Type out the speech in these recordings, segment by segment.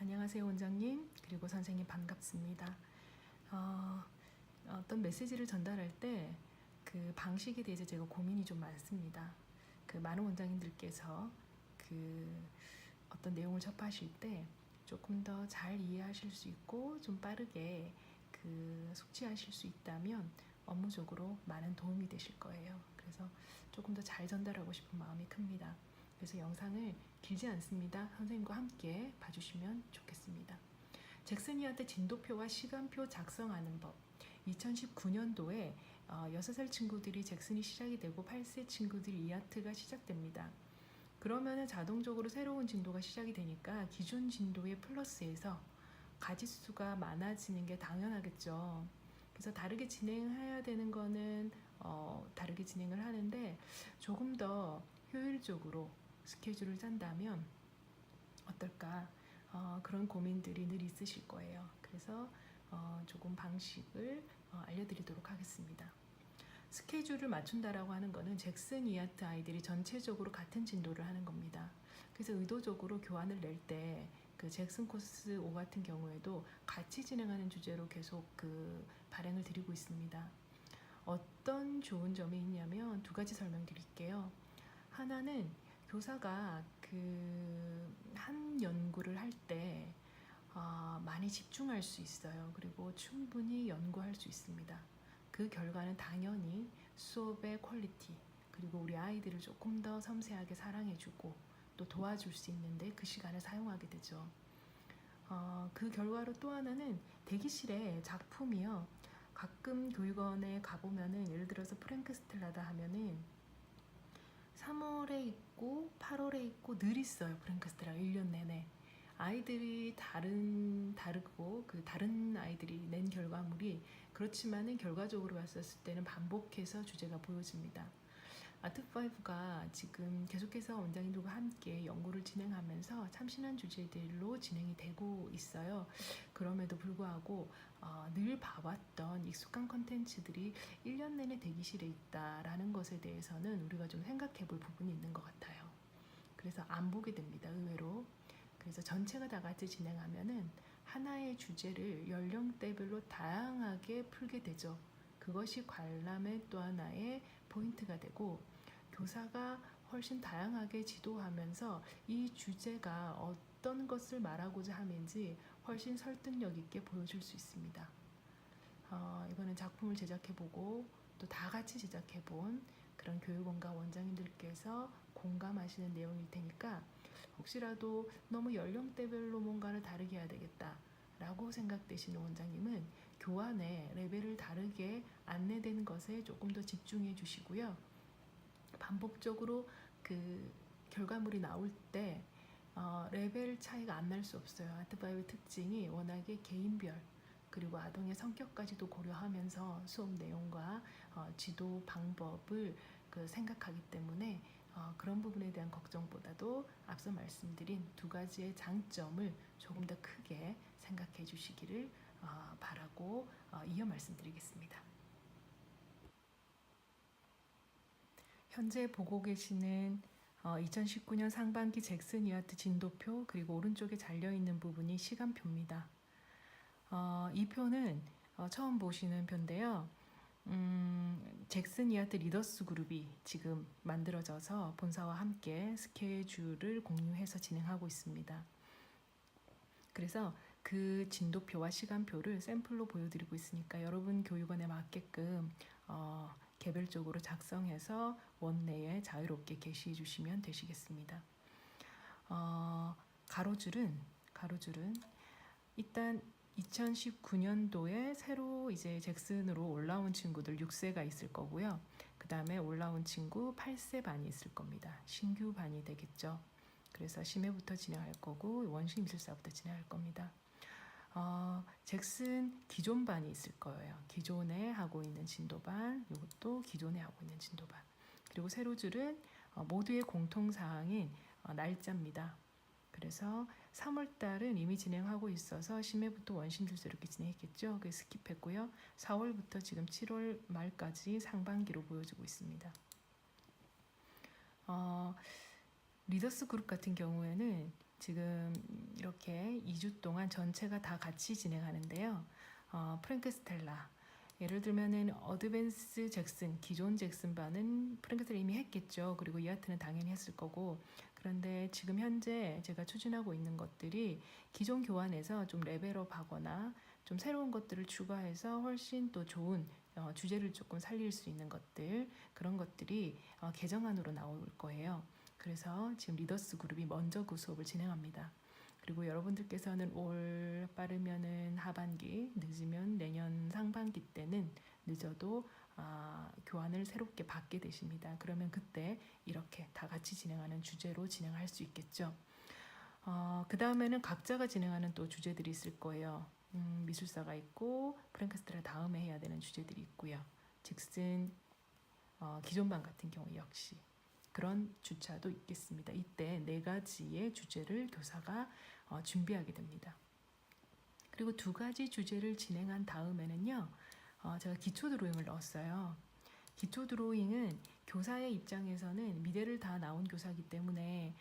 안녕하세요, 원장님. 그리고 선생님 반갑습니다. 어떤 메시지를 전달할 때 그 방식에 대해서 제가 고민이 좀 많습니다. 그 많은 원장님들께서 그 어떤 내용을 접하실 때 조금 더 잘 이해하실 수 있고 좀 빠르게 그 숙지하실 수 있다면 업무적으로 많은 도움이 되실 거예요. 그래서 조금 더 잘 전달하고 싶은 마음이 큽니다. 그래서 영상을 길지 않습니다. 선생님과 함께 봐주시면 좋겠습니다. 잭슨이한테 진도표와 시간표 작성하는 법. 2019년도에 6살 친구들이 잭슨이 시작이 되고 8세 친구들이 이하트가 시작됩니다. 그러면 자동적으로 새로운 진도가 시작이 되니까 기존 진도에 플러스해서 가지수가 많아지는 게 당연하겠죠. 그래서 다르게 진행해야 되는 거는 다르게 진행을 하는데 조금 더 효율적으로 스케줄을 짠다면 어떨까? 그런 고민들이 늘 있으실 거예요. 그래서 조금 방식을 알려드리도록 하겠습니다. 스케줄을 맞춘다라고 하는 거는 잭슨 이하트 아이들이 전체적으로 같은 진도를 하는 겁니다. 그래서 의도적으로 교환을 낼 때 그 잭슨 코스 5 같은 경우에도 같이 진행하는 주제로 계속 그 발행을 드리고 있습니다. 어떤 좋은 점이 있냐면 두 가지 설명드릴게요. 하나는 교사가 그 한 연구를 할 때 많이 집중할 수 있어요. 그리고 충분히 연구할 수 있습니다. 그 결과는 당연히 수업의 퀄리티, 그리고 우리 아이들을 조금 더 섬세하게 사랑해주고 또 도와줄 수 있는데 그 시간을 사용하게 되죠. 그 결과로 또 하나는 대기실에 작품이요. 가끔 교육원에 가보면은 예를 들어서 프랭크 스텔라다 하면은 3월에 있고 8월에 있고 늘 있어요. 프랭크 스텔라 1년 내내. 아이들이 다르고 그 다른 아이들이 낸 결과물이 그렇지만은 결과적으로 봤었을 때는 반복해서 주제가 보여집니다. 아트5가 지금 계속해서 원장님들과 함께 연구를 진행하면서 참신한 주제들로 진행이 되고 있어요. 그럼에도 불구하고 늘 봐왔던 익숙한 컨텐츠들이 1년 내내 대기실에 있다라는 것에 대해서는 우리가 좀 생각해 볼 부분이 있는 것 같아요. 그래서 안 보게 됩니다. 의외로. 그래서 전체가 다 같이 진행하면은 하나의 주제를 연령대별로 다양하게 풀게 되죠. 그것이 관람의 또 하나의 포인트가 되고 교사가 훨씬 다양하게 지도하면서 이 주제가 어떤 것을 말하고자 하는지 훨씬 설득력 있게 보여줄 수 있습니다. 이거는 작품을 제작해보고 또 다 같이 제작해본 그런 교육원과 원장님들께서 공감하시는 내용일 테니까 혹시라도 너무 연령대별로 뭔가를 다르게 해야 되겠다 라고 생각되시는 원장님은 교환의 레벨을 다르게 안내되는 것에 조금 더 집중해 주시고요. 반복적으로 그 결과물이 나올 때 레벨 차이가 안 날 수 없어요. 아트5의 특징이 워낙에 개인별 그리고 아동의 성격까지도 고려하면서 수업 내용과 지도 방법을 생각하기 때문에 그런 부분에 대한 걱정보다도 앞서 말씀드린 두 가지의 장점을 조금 더 크게 생각해 주시기를 바라고 이어 말씀드리겠습니다. 현재 보고 계시는 2019년 상반기 잭슨 이하트 진도표, 그리고 오른쪽에 잘려있는 부분이 시간표입니다. 이 표는 처음 보시는 표인데요. 잭슨 이하트 리더스 그룹이 지금 만들어져서 본사와 함께 스케줄을 공유해서 진행하고 있습니다. 그래서 그 진도표와 시간표를 샘플로 보여드리고 있으니까 여러분 교육원에 맞게끔 개별적으로 작성해서 원내에 자유롭게 게시해 주시면 되시겠습니다. 가로줄은 일단 2019년도에 새로 이제 잭슨으로 올라온 친구들 6세가 있을 거고요. 그 다음에 올라온 친구 8세 반이 있을 겁니다. 신규 반이 되겠죠. 그래서 심해부터 진행할 거고 원심 미술사부터 진행할 겁니다. 잭슨 기존 반이 있을 거예요. 기존에 하고 있는 진도반, 이것도 기존에 하고 있는 진도반. 그리고 세로줄은 모두의 공통사항인 날짜입니다. 그래서 3월달은 이미 진행하고 있어서 심해부터 원심술서 이렇게 진행했겠죠. 그래서 스킵했고요. 4월부터 지금 7월 말까지 상반기로 보여지고 있습니다. 리더스 그룹 같은 경우에는 지금 이렇게 2주 동안 전체가 다 같이 진행하는데요. 프랭크 스텔라, 예를 들면은 어드밴스 잭슨, 기존 잭슨 반은 프랭크 스텔라 이미 했겠죠. 그리고 이하트는 당연히 했을 거고. 그런데 지금 현재 제가 추진하고 있는 것들이 기존 교환에서 좀 레벨업 하거나 좀 새로운 것들을 추가해서 훨씬 또 좋은 주제를 조금 살릴 수 있는 것들, 그런 것들이 개정안으로 나올 거예요. 그래서 지금 리더스 그룹이 먼저 그 수업을 진행합니다. 그리고 여러분들께서는 올 빠르면은 하반기, 늦으면 내년 상반기 때는 늦어도 교환을 새롭게 받게 되십니다. 그러면 그때 이렇게 다 같이 진행하는 주제로 진행할 수 있겠죠. 그 다음에는 각자가 진행하는 또 주제들이 있을 거예요. 미술사가 있고 프랭크스트라 다음에 해야 되는 주제들이 있고요. 잭슨 기존 반 같은 경우 역시 그런 주차도 있겠습니다. 이때 4가지의 주제를 교사가 준비하게 됩니다. 그리고 2가지 주제를 진행한 다음에는요, 제가 기초 드로잉을 넣었어요. 기초 드로잉은 교사의 입장에서는 미대를 다 나온 교사이기 때문에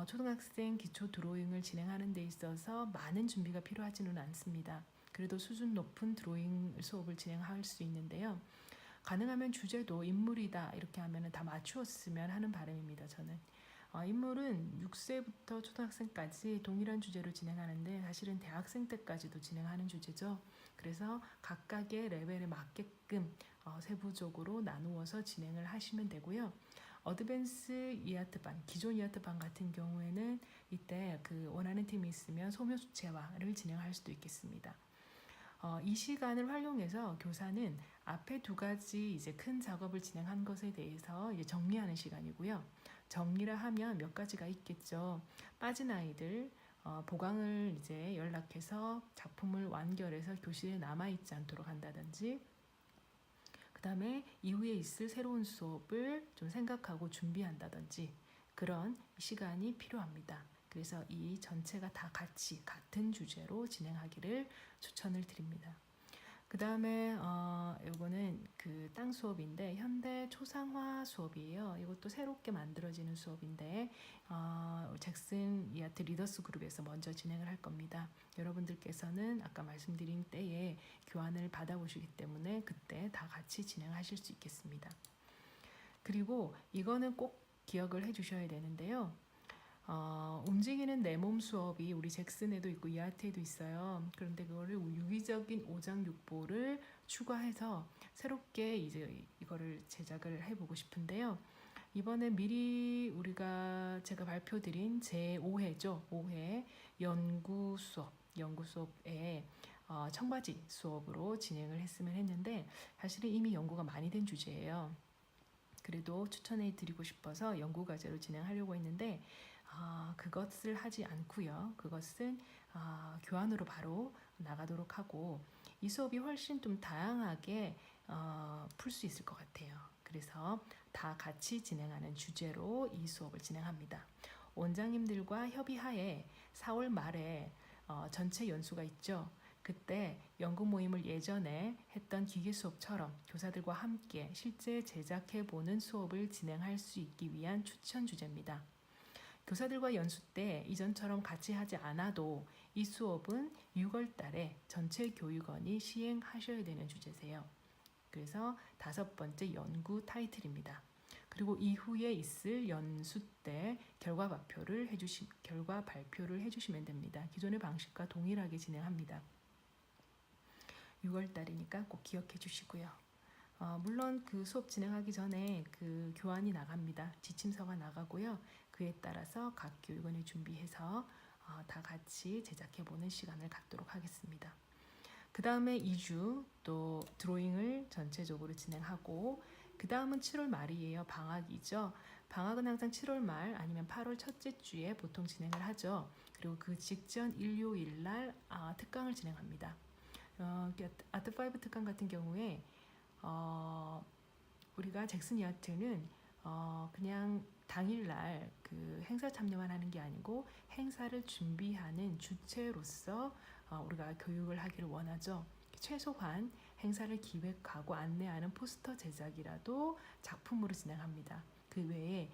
초등학생 기초 드로잉을 진행하는 데 있어서 많은 준비가 필요하지는 않습니다. 그래도 수준 높은 드로잉 수업을 진행할 수 있는데요. 가능하면 주제도 인물이다 이렇게 하면 다 맞추었으면 하는 바람입니다. 저는 인물은 6세부터 초등학생까지 동일한 주제로 진행하는데 사실은 대학생 때까지도 진행하는 주제죠. 그래서 각각의 레벨에 맞게끔 세부적으로 나누어서 진행을 하시면 되고요. 어드밴스 이하트반, 기존 이하트반 같은 경우에는 이때 그 원하는 팀이 있으면 소묘수채화를 진행할 수도 있겠습니다. 이 시간을 활용해서 교사는 앞에 2가지 이제 큰 작업을 진행한 것에 대해서 이제 정리하는 시간이고요. 정리를 하면 몇 가지가 있겠죠. 빠진 아이들 보강을 이제 연락해서 작품을 완결해서 교실에 남아있지 않도록 한다든지, 그 다음에 이후에 있을 새로운 수업을 좀 생각하고 준비한다든지 그런 시간이 필요합니다. 그래서 이 전체가 다 같이 같은 주제로 진행하기를 추천을 드립니다. 그 다음에 이거는 그 땅 수업인데 현대 초상화 수업이에요. 이것도 새롭게 만들어지는 수업인데 잭슨 이하트 리더스 그룹에서 먼저 진행을 할 겁니다. 여러분들께서는 아까 말씀드린 때에 교환을 받아보시기 때문에 그때 다 같이 진행하실 수 있겠습니다. 그리고 이거는 꼭 기억을 해주셔야 되는데요. 움직이는 내 몸 수업이 우리 잭슨에도 있고 이하트에도 있어요. 그런데 그거를 유기적인 5장 6보를 추가해서 새롭게 이제 이거를 제작을 해보고 싶은데요. 이번에 미리 제가 발표드린 제5회죠. 5회 연구 수업에 청바지 수업으로 진행을 했으면 했는데 사실은 이미 연구가 많이 된 주제예요. 그래도 추천해 드리고 싶어서 연구 과제로 진행하려고 했는데 그것을 하지 않고요. 그것은 교환으로 바로 나가도록 하고 이 수업이 훨씬 좀 다양하게 풀 수 있을 것 같아요. 그래서 다 같이 진행하는 주제로 이 수업을 진행합니다. 원장님들과 협의하에 4월 말에 전체 연수가 있죠. 그때 연구 모임을 예전에 했던 기계 수업처럼 교사들과 함께 실제 제작해보는 수업을 진행할 수 있기 위한 추천 주제입니다. 교사들과 연수 때 이전처럼 같이 하지 않아도 이 수업은 6월 달에 전체 교육원이 시행하셔야 되는 주제세요. 그래서 5번째 연구 타이틀입니다. 그리고 이후에 있을 연수 때 결과 발표를 해주시면 됩니다. 기존의 방식과 동일하게 진행합니다. 6월 달이니까 꼭 기억해 주시고요. 물론 그 수업 진행하기 전에 그 교환이 나갑니다. 지침서가 나가고요. 그에 따라서 각 교육원이 준비해서 다 같이 제작해보는 시간을 갖도록 하겠습니다. 그 다음에 2주 또 드로잉을 전체적으로 진행하고 그 다음은 7월 말이에요. 방학이죠. 방학은 항상 7월 말 아니면 8월 첫째 주에 보통 진행을 하죠. 그리고 그 직전 일요일 날 특강을 진행합니다. 아트5 특강 같은 경우에 우리가 잭슨 이하트는 그냥 당일날 그 행사 참여만 하는 게 아니고 행사를 준비하는 주체로서 우리가 교육을 하기를 원하죠. 최소한 행사를 기획하고 안내하는 포스터 제작이라도 작품으로 진행합니다. 그 외에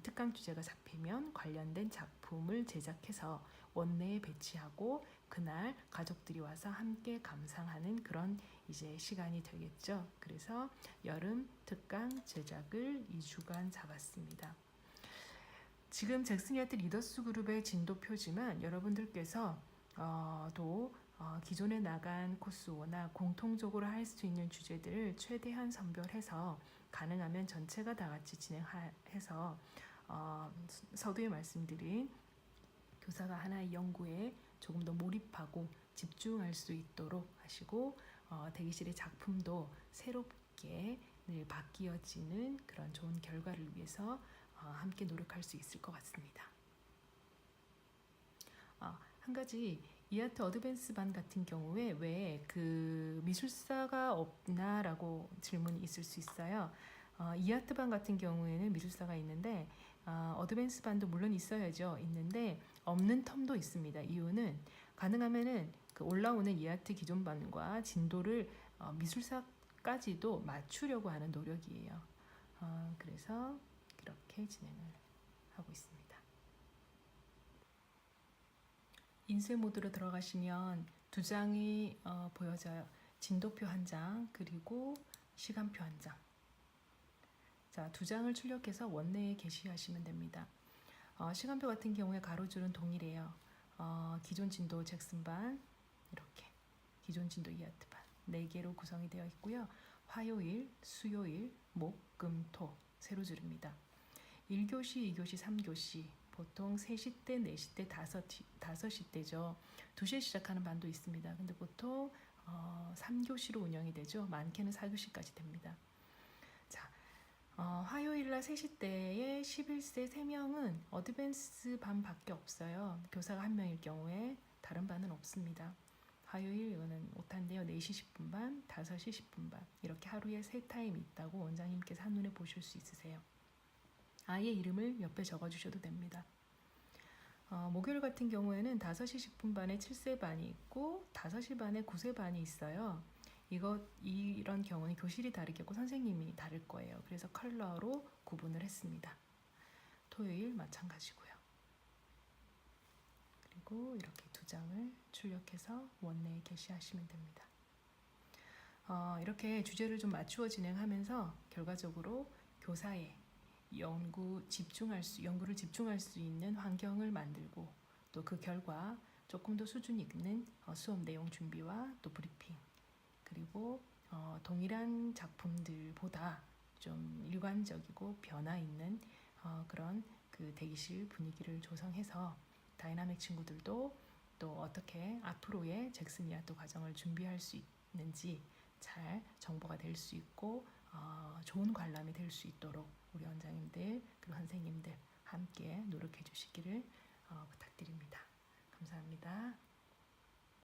특강 주제가 잡히면 관련된 작품을 제작해서 원내에 배치하고 그날 가족들이 와서 함께 감상하는 그런 이제 시간이 되겠죠. 그래서 여름 특강 제작을 2주간 잡았습니다. 지금 잭슨야트 리더스 그룹의 진도표지만 여러분들께서 기존에 나간 코스5나 공통적으로 할 수 있는 주제들을 최대한 선별해서 가능하면 전체가 다 같이 진행해서 서두에 말씀드린 교사가 하나의 연구에 조금 더 몰입하고 집중할 수 있도록 하시고 대기실의 작품도 새롭게 늘 바뀌어지는 그런 좋은 결과를 위해서 함께 노력할 수 있을 것 같습니다. 한 가지 이아트 어드밴스 반 같은 경우에 왜 그 미술사가 없나라고 질문이 있을 수 있어요. 이아트 반 같은 경우에는 미술사가 있는데 어드밴스 반도 물론 있어야죠. 있는데 없는 텀도 있습니다. 이유는 가능하면은 그 올라오는 이아트 기존 반과 진도를 미술사까지도 맞추려고 하는 노력이에요. 그래서 이렇게 진행을 하고 있습니다. 인쇄 모드로 들어가시면 두 장이 보여져요. 진도표 한 장 그리고 시간표 한 장. 자, 두 장을 출력해서 원내에 게시하시면 됩니다. 시간표 같은 경우에 가로줄은 동일해요. 기존 진도 잭슨반 이렇게 기존 진도 이아트반 4개로 구성이 되어 있고요. 화요일, 수요일, 목, 금, 토 세로줄입니다. 1교시, 2교시, 3교시 보통 3시 때, 4시 때, 5시 때죠. 2시에 시작하는 반도 있습니다. 근데 보통 3교시로 운영이 되죠. 많게는 4교시까지 됩니다. 자, 화요일날 3시 때에 11세 3명은 어드밴스 반밖에 없어요. 교사가 1명일 경우에 다른 반은 없습니다. 화요일 이거는 오타인데요. 4시 10분 반, 5시 10분 반 이렇게 하루에 3타임이 있다고 원장님께서 한눈에 보실 수 있으세요. 아이의 이름을 옆에 적어주셔도 됩니다. 목요일 같은 경우에는 5시 10분 반에 7세 반이 있고 5시 반에 9세 반이 있어요. 이런 경우는 교실이 다르겠고 선생님이 다를 거예요. 그래서 컬러로 구분을 했습니다. 토요일 마찬가지고요. 그리고 이렇게 두 장을 출력해서 원내에 게시하시면 됩니다. 이렇게 주제를 좀 맞추어 진행하면서 결과적으로 교사의 연구를 집중할 수 있는 환경을 만들고 또 그 결과 조금 더 수준 있는 수업 내용 준비와 또 브리핑 그리고 동일한 작품들보다 좀 일관적이고 변화 있는 그런 그 대기실 분위기를 조성해서 다이나믹 친구들도 또 어떻게 앞으로의 잭슨 이아트 과정을 준비할 수 있는지 잘 정보가 될 수 있고 좋은 관람이 될 수 있도록 우리 원장님들 그리고 선생님들 함께 노력해 주시기를 부탁드립니다. 감사합니다.